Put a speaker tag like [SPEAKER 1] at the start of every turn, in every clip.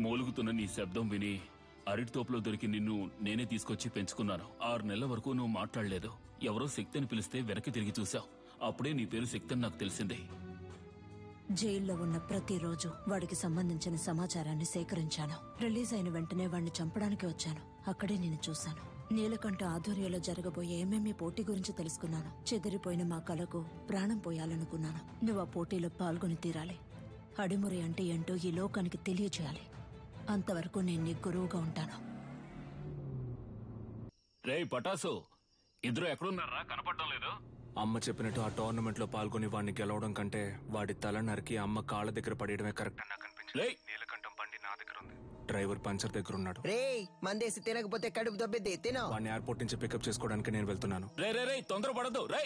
[SPEAKER 1] మూలుగుతున్న నీ శబ్దం విని అరటితోపులో దొరికి నిన్ను నేనే తీసుకొచ్చి పెంచుకున్నాను. 6 నెలల వరకు నువ్వు మాట్లాడలేదు. ఎవరో శక్తి అని పిలిస్తే వెనక్కి తిరిగి చూశావు. అప్పుడే నీ పేరు శక్తి అని నాకు తెలిసింది.
[SPEAKER 2] జైల్లో ఉన్న ప్రతిరోజు వాడికి సంబంధించిన సమాచారాన్ని సేకరించాను. రిలీజ్ అయిన వెంటనే వాడిని చంపడానికి వచ్చాను. అక్కడే నేను చూశాను. నీలకంఠ ఆధ్వర్యంలో జరగబోయే ఎంఎంఏ పోటీ గురించి తెలుసుకున్నాను. చెదిరిపోయిన మా కళకు ప్రాణం పోయాలనుకున్నాను. నువ్వు ఆ పోటీలో పాల్గొని తీరాలి. అడిమురి అంటే ఏంటో ఈ లోకానికి తెలియచేయాలి. అంతవరకు నేను నీ గురువుగా ఉంటాను.
[SPEAKER 1] రే పటాసు, ఇద్దరు ఎక్కడున్నారా? కనపడటం లేదు.
[SPEAKER 3] అమ్మ చెప్పినట్టు ఆ టోర్నమెంట్ లో పాల్గొని వాడిని గెలవడం కంటే వాడి తల నరికి అమ్మ కాళ్ళ దగ్గర పడేయడమే కరెక్ట్ అని నాకు అనిపించింది. నీలకంఠం బండి నా దగ్గర ఉంది. డ్రైవర్ పంచర్ దగ్గర ఉన్నాడు.
[SPEAKER 4] రే మందేసి తినకపోతే కడుపు దొబ్బెద్ది తినో.
[SPEAKER 3] వాడిని ఎయిర్పోర్ట్ నుంచి పికప్ చేసుకోవడానికి నేను వెళ్తున్నాను.
[SPEAKER 1] రే రే రే తొందరపడద్దు. రే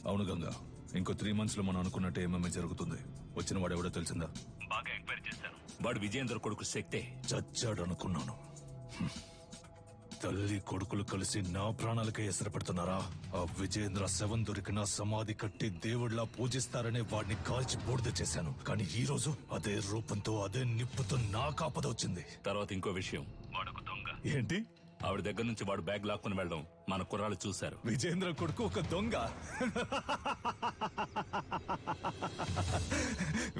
[SPEAKER 5] అవును గంగా, ఇంకో 3 months లో మనం అనుకున్నట్టు ఏమేమి జరుగుతుంది. వచ్చిన వాడు ఎవడో తెలిసిందా?
[SPEAKER 1] బాగా ఎంక్వైరీ చేశాను. వాడు విజయేంద్ర కొడుకు శక్తే.
[SPEAKER 5] చచ్చాడు అనుకున్నాను. తల్లి కొడుకులు కలిసి నా ప్రాణాలకే ఎసరపడుతున్నారా? ఆ విజయేంద్ర శవం దొరికిన సమాధి కట్టి దేవుడిలా పూజిస్తారనే వాడిని కాల్చి బూడిద చేశాను. కానీ ఈ రోజు అదే రూపంతో అదే నిప్పుతో నా కాపద వచ్చింది.
[SPEAKER 1] తర్వాత ఇంకో విషయం, వాడొక దొంగ.
[SPEAKER 5] ఏంటి?
[SPEAKER 1] ఆవిడ దగ్గర నుంచి వాడు బ్యాగ్ లాక్కుని వెళ్ళడం మన కుర్రాళ్ళు చూశారు.
[SPEAKER 5] విజయేంద్ర కొడుకు ఒక దొంగ?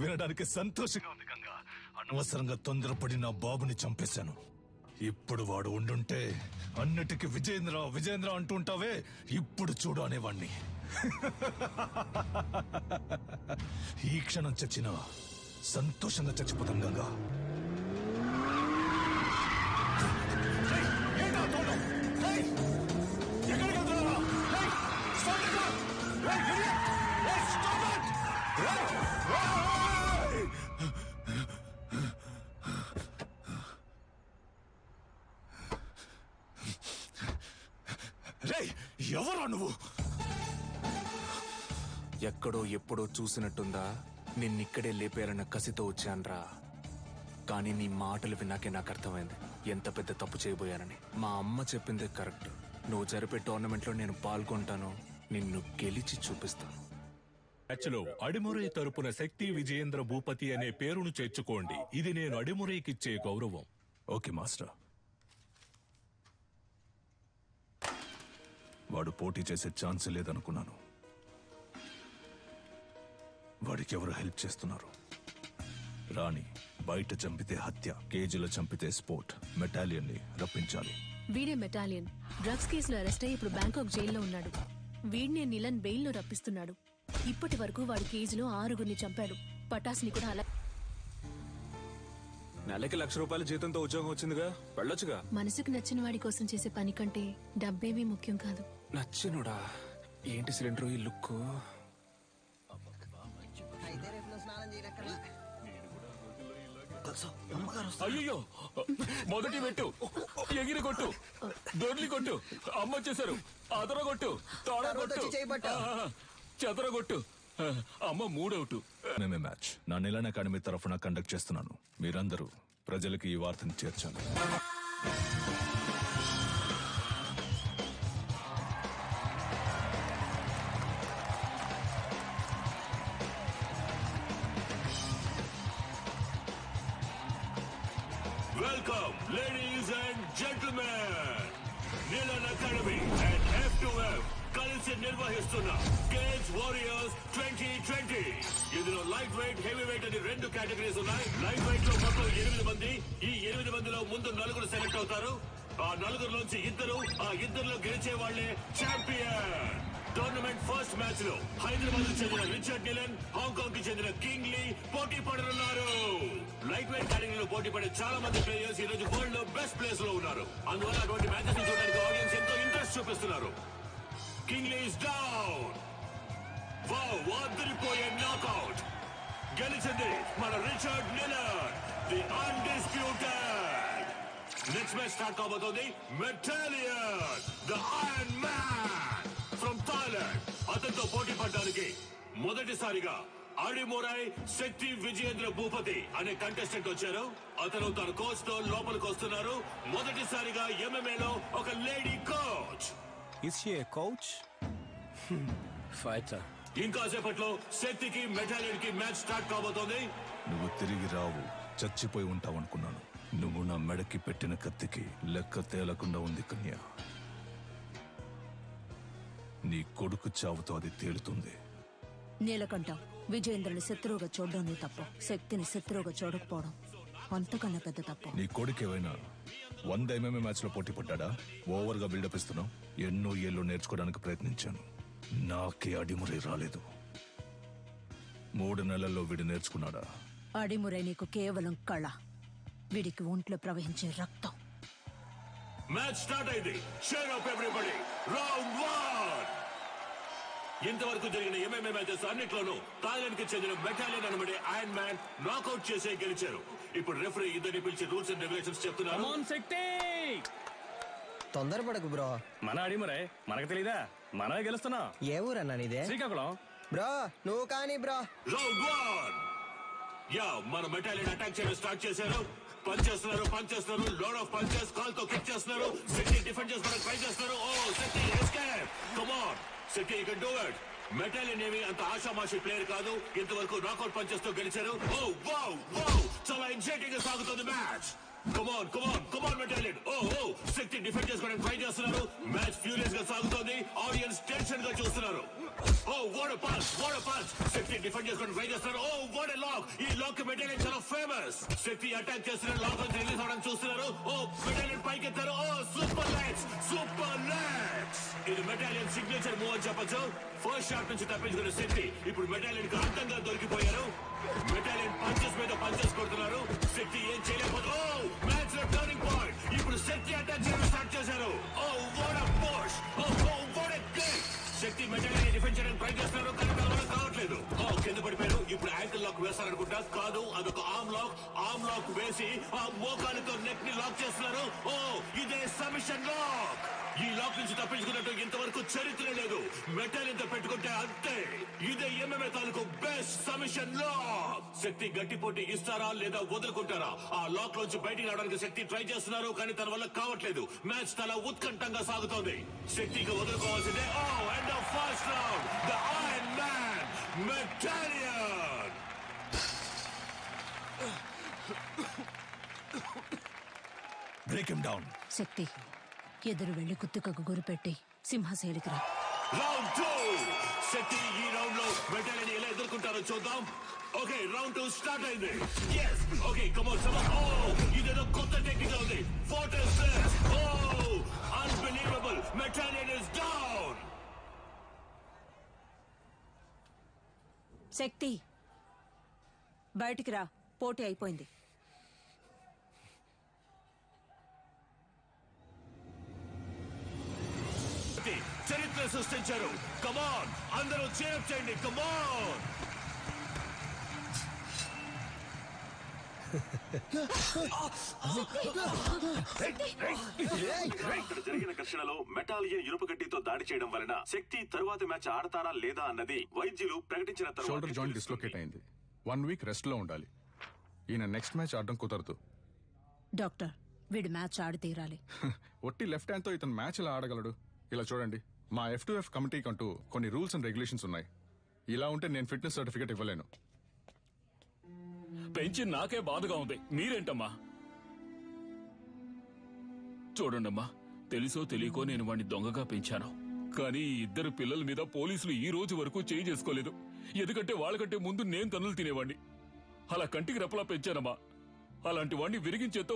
[SPEAKER 5] వినడానికి సంతోషంగా ఉంది గంగా. అనవసరంగా తొందరపడి నా బాబుని చంపేశాను. ఇప్పుడు వాడు ఉండుంటే అన్నిటికీ విజయేంద్ర విజయేంద్ర అంటుంటావే, ఇప్పుడు చూడు అనేవాణ్ణి. ఈ క్షణం చచ్చినా సంతోషంగా చచ్చిపోతాం గంగా. ఎవరా నువ్వు?
[SPEAKER 3] ఎక్కడో ఎప్పుడో చూసినట్టుందా? నిన్నిక్కడే లేపేయాలన్న కసితో వచ్చాన్రా. కానీ నీ మాటలు విన్నాకే నాకు అర్థమైంది ఎంత పెద్ద తప్పు చేయబోయానని. మా అమ్మ చెప్పిందే కరెక్ట్. నువ్వు జరిపే టోర్నమెంట్ లో నేను పాల్గొంటాను, నిన్ను గెలిచి చూపిస్తాను.
[SPEAKER 6] మ్యాచ్లో అడిమురై తరపున శక్తి విజయేంద్ర భూపతి అనే పేరును చేర్చుకోండి. ఇది నేను అడిమురైకిచ్చే గౌరవం.
[SPEAKER 5] Okay master. వాడు పోటీ చేసే ఛాన్స్ లేదనుకున్నాను. వాడికి ఎవరు హెల్ప్ చేస్తున్నారు? రాణి బయట చంపితే హత్య, కేజీలో చంపితే స్పోర్ట్. మెటాలియన్ ని రప్పించాలి.
[SPEAKER 7] వీడే మెటాలియన్. డ్రగ్స్ కేసులో అరెస్ట్ అయ్యి ఇప్పుడు బ్యాంకాక్ జైల్లో ఉన్నాడు. వీడినే నిలన్ బెయిల్లో రప్పిస్తున్నాడు. ఇప్పటి వరకు వాడు కేజీలో 6గురిని చంపాడు. పటాస్ని కూడా అలా.
[SPEAKER 3] నెలకి ₹1,00,000 జీతంతో ఉద్యోగం వచ్చిందిగా, వెళ్ళొచ్చుగా.
[SPEAKER 7] మనసుకు నచ్చిన వాడి కోసం చేసే పని కంటే డబ్బేమీ ముఖ్యం కాదు.
[SPEAKER 3] నచ్చినుడా? ఏంటి సిలిండర్ ఈ లుక్?
[SPEAKER 1] అయ్యో, మొదటి పెట్టు, ఎగిరి కొట్టు, దొర్లి కొట్టు, అమ్మ వచ్చేసారు. అదర కొట్టు, తోడ కొట్టు, చెదర కొట్టు. అమ్మ 3 అవుట్.
[SPEAKER 5] మేమే మ్యాచ్ నా నిలన్ అకాడమీ తరఫున కండక్ట్ చేస్తున్నాను. మీరందరూ ప్రజలకు ఈ వార్తను చేర్చాలి.
[SPEAKER 8] Welcome ladies and gentlemen. Nilan Academy and F2F కలిసి నిర్వహిస్తున్న కేజ్ వారియర్స్ 2020. ఇందులో లైట్ వెయిట్, హెవీ వెయిట్ అని 2 కేటగిరీస్ ఉన్నాయి. లైట్ వెయిట్ లో మొత్తం 8 మంది. ఈ 8 మందిలో ముందు 4 సెలెక్ట్ అవుతారు. ఆ 4లోంచి 2, ఆ 2లో గెలిచే వాళ్లే ఛాంపియన్. టోర్నమెంట్ ఫస్ట్ మ్యాచ్ లో హైదరాబాద్ కు చెందిన రిచర్డ్ నిలన్, హాంకాంగ్ కి చెందిన కింగ్ లీ పోటీ పడనున్నారు. లైట్ వెయిట్ కేటగిరీలో పోటీ పడే చాలా మంది ప్లేయర్స్ ఈ రోజు వరల్డ్ లో బెస్ట్ ప్లేస్ లో ఉన్నారు. అందువల్ల అటువంటి మ్యాచెస్ చూడడానికి ఆడియన్స్ ఎంతో ఇంట్రెస్ట్ చూపిస్తున్నారు. King Lee is down. Wow, వాద్దరిపోయే నాకౌట్. గెలిచింది మన Richard Nilan, the undisputed. Next match start కాబోతోంది. Metallion, the iron man from Thailand. అతనితో పోటీ పడడానికి మొదటిసారిగా అడిమురై శక్తి విజయేంద్ర భూపతి అనే కంటెస్టెంట్ వచ్చారు. అతను తన కోచ్ తో లోపలికి వస్తున్నారు. మొదటిసారిగా MMA లో ఒక lady coach.
[SPEAKER 9] Is she a coach? Fighter.
[SPEAKER 8] ఇంకా సేపట్లో శక్తికి మెటాలియన్ కి మ్యాచ్ స్టార్ట్ కాబోతోంది.
[SPEAKER 5] నువ్వు తిరిగి రావు, చచ్చిపోయి ఉంటావనుకున్నాను. నువ్వు నా మెడకి పెట్టిన కత్తికి లెక్క తేలకుండా ఉంది కన్యా. నీ కొడుకు చావుతో అది తేలుతుంది.
[SPEAKER 2] నీలకంఠం, విజయేంద్రని శత్రువుగా చూడడం నీ తప్పు. శక్తిని శత్రువుగా చూడకపోవడం అంతకన్నా పెద్ద తప్పు.
[SPEAKER 5] నీ కొడుకు ఏమైనా 100 MMA మ్యాచ్ లో పోటీ పడ్డా? ఓవర్ గా బిల్డప్ ఇస్తున్నావు. ఎన్నో ఏళ్ళు నేర్చుకోవడానికి ప్రయత్నించాను, నాకే అడిమురే రాలేదు. 3 నెలల్లో వీడు నేర్చుకున్నాడా?
[SPEAKER 2] అడిమురే నీకు కేవలం కళ, వీడికి ఒంట్లో ప్రవహించే రక్తం.
[SPEAKER 8] మ్యాచ్ స్టార్ట్ అయింది. Cheer up everybody. రౌండ్ 1. ఇంతవరకు జరిగిన MMA మ్యాచెస్ అన్నిట్లోనూ థాయిలాండ్ కి చెందిన మెటాలియన్ అనబడే ఐరన్ మ్యాన్ నాకౌట్ చేసే గెలిచారు. ఇప్పుడు రెఫరీ ఇద్దరిని పిలిచి రూల్స్ అండ్ రెగ్యులేషన్స్ చెప్తున్నారు.
[SPEAKER 4] తొందరపడకు బ్రో.
[SPEAKER 9] మన అడిమురే మనకు తెలీదా? మనమే గెలుస్తున్నాం.
[SPEAKER 4] ఏ ఊరన్నా నీదే?
[SPEAKER 9] శ్రీకాకుళం.
[SPEAKER 4] బ్రో నువ్వు కానీ బ్రో.
[SPEAKER 8] రౌండ్ 1. యా, మన మెటాలియన్ అటాక్ చేయడం స్టార్ట్ చేశారు. పంచ్ చేస్తున్నారు, లోడ్ ఆఫ్ పంచెస్. కాల్ తో కిక్ చేస్తున్నారు. శక్తి డిఫెండ్ చేసుకోవడానికి ట్రై చేస్తున్నారు. Oh Shakti escape. Come on Shakti, you can do it. Metallion ఏమి అంత ఆషామాషి ప్లేయర్ కాదు. ఇంతవరకు నాకౌట్ పంచెస్ తో గెలిచారు. ఓ వావ్ వావ్, చాలా ఎక్సైటింగ్ గా సాగుతుంది match. Come on Metallion. Oh Shakti defend చేసుకోవడానికి ట్రై చేస్తున్నారు. మ్యాచ్ ఫ్యూరియస్ గా సాగుతోంది. ఆడియన్స్ టెన్షన్ గా చూస్తున్నారు. Oh what a punch. Shakti defend చేసుకోవడానికి ట్రై చేస్తున్నారు. Oh what a lock. ఈ లాక్ మెటాలియన్ చాలా ఫేమస్. శక్తి అటాక్ చేస్తున్నారు, లాక్ నుంచి రిలీజ్ అవడానికి చూస్తున్నారు. ఓ మెటాలియన్ పైకెత్తారు. Oh super legs. ఇది మెటాలియన్ సిగ్నేచర్ మూవ్ అని చెప్పొచ్చు. ఫస్ట్ షాట్ నుంచి తప్పించుకున్న శక్తి ఇప్పుడు మెటాలియన్ కి అడ్డంగా దొరికిపోయారు. మెటాలియన్ పంచెస్ మీద పంచెస్ కొడుతున్నారు. శక్తి ఏం చేయలేకపోతే మ్యాచ్ లో టర్నింగ్ పాయింట్. ఇప్పుడు శక్తి అటాక్ చేయడం స్టార్ట్ చేశారు. Oh what a push. Oh what a kick. Shakti Metallion defend చేయడానికి ట్రై చేస్తున్నారు, కానీ వాళ్ళ కావట్లేదు. కింద పడిపోయారు. ఇప్పుడు యాంకిల్ లాక్ వేస్తారనుకుంటా. కాదు, అదొక ఆర్మ్ లాక్ వేసి ఆ మోకాలితో నెక్ ని లాక్ చేస్తున్నారు. ఓ ఇదే సబ్మిషన్ లాక్. ఈ లాక్ నుంచి తప్పించుకున్నట్టు ఇంతవరకు చరిత్ర లేదు. మెటాలియన్ తో పెట్టుకుంటే అంతే. ఇదే MMA తాలూకు బెస్ట్ సబ్మిషన్ లాక్. శక్తి గట్టి పోటీ ఇస్తారా లేదా వదులుకుంటారా? ఆ లాక్ నుంచి బయటికి రావడానికి శక్తి ట్రై చేస్తున్నారు, కానీ తన వల్ల కావట్లేదు. మ్యాచ్ చాలా ఉత్కంఠంగా సాగుతోంది. శక్తికి వదులుకోవాల్సిందే. End of first round. The iron man Metallion.
[SPEAKER 5] Break him down.
[SPEAKER 2] Shakti, ఎదురు వెళ్లి కుత్తుకకు గురిపెట్టి సింహశైలికి రా.
[SPEAKER 8] రౌండ్ 2. శక్తి ఈ రౌండ్ లో మెటాలియన్ ఎలా ఎదుర్కొంటారో చూద్దాం. ఓకే, రౌండ్ 2 స్టార్ట్ అయింది. yes okay, come on. ఇదేదో కొత్త టెక్నిక్ ఉంది. What is this? Unbelievable. Metallion is down.
[SPEAKER 2] Shakti, బయటికి రా, పోటీ అయిపోయింది.
[SPEAKER 8] చరిత్ర సృష్టించారు. కమాన్, అందరూ చేర్ చేయండి. కమాన్.
[SPEAKER 10] ఇక్కడ జరిగిన ఘర్షణలో మెటాలియన్ ఇనుప గడ్డితో దాడి చేయడం వలన శక్తి తరువాతి మ్యాచ్ ఆడతారా లేదా అన్నది వైద్యులు ప్రకటించిన తర్వాత.
[SPEAKER 11] షోల్డర్ జాయింట్ డిస్లోకేట్ అయింది. 1 వీక్ రెస్ట్ లో ఉండాలి. ఈయన నెక్స్ట్ మ్యాచ్ ఆడడం కుదరదు.
[SPEAKER 2] డాక్టర్, వీడు మ్యాచ్ ఆడి తీరాలి.
[SPEAKER 11] ఒట్టి లెఫ్ట్ హ్యాండ్ తో ఇతను మ్యాచ్ ఎలా ఆడగలడు? ఇలా చూడండి, మా F2F కమిటీకి అంటూ కొన్ని రూల్స్ అండ్ రెగ్యులేషన్స్ ఉన్నాయి. ఇలా ఉంటే నేను ఫిట్నెస్ సర్టిఫికేట్ ఇవ్వలేను.
[SPEAKER 1] పెంచి నాకే బాధగా ఉంది. మీరేంటమ్మా? చూడండమ్మా, తెలుసో తెలియకో నేను వాడిని దొంగగా పెంచాను. కానీ ఈ 2 పిల్లల మీద పోలీసులు ఈ రోజు వరకు చేయి చేసుకోలేదు. ఎందుకంటే వాళ్ళకంటే ముందు నేను తన్నులు తినేవాడిని. అలా కంటికి రెప్పలా పెంచానమ్మా. అలాంటి వాడిని విరిగించేతో